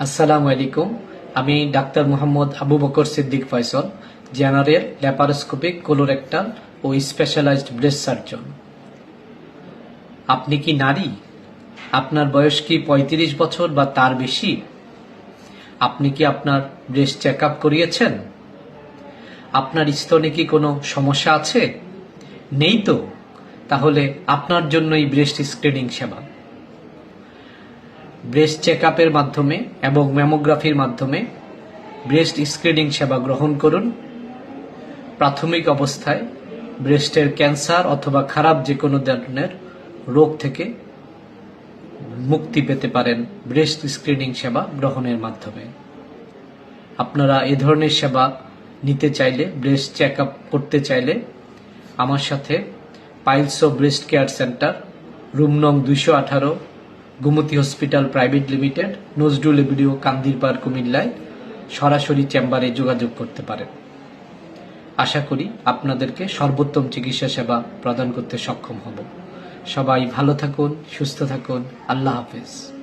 আসসালামু আলাইকুম। আমি doctor Mohammad Abu Bakr Siddique Faisal, general laparoscopic colorectal ও স্পেশালাইজড ব্রেস্ট সার্জন। আপনি কি নারী? আপনার বয়স কি ৩৫ বছর বা তার বেশি? আপনি কি আপনার ব্রেস্ট চেক আপ করিয়েছেন? আপনার স্তনে কি কোনো সমস্যা আছে? নেই তো? তাহলে আপনার জন্যই ব্রেস্ট স্ক্রিনিং সেবা। ব্রেস্ট চেক আপের মাধ্যমে এবং ম্যামোগ্রাফির মাধ্যমে ব্রেস্ট স্ক্রিনিং সেবা গ্রহণ করুন। প্রাথমিক অবস্থায় ব্রেস্টের ক্যান্সার অথবা খারাপ যে কোনো ধরনের রোগ থেকে মুক্তি পেতে পারেন ব্রেস্ট স্ক্রিনিং সেবা গ্রহণের মাধ্যমে। আপনারা এ ধরনের সেবা নিতে চাইলে, ব্রেস্ট চেক আপ করতে চাইলে আমার সাথে piles breast care centre, room নং 218, Gomti hospital private limited, Nazrul avenue, Kandirpar, কুমিল্লায় সরাসরি চেম্বারে যোগাযোগ করতে পারেন। আশা করি আপনাদেরকে সর্বোত্তম চিকিৎসা সেবা প্রদান করতে সক্ষম হব। সবাই ভালো থাকুন, সুস্থ থাকুন। আল্লাহ হাফেজ।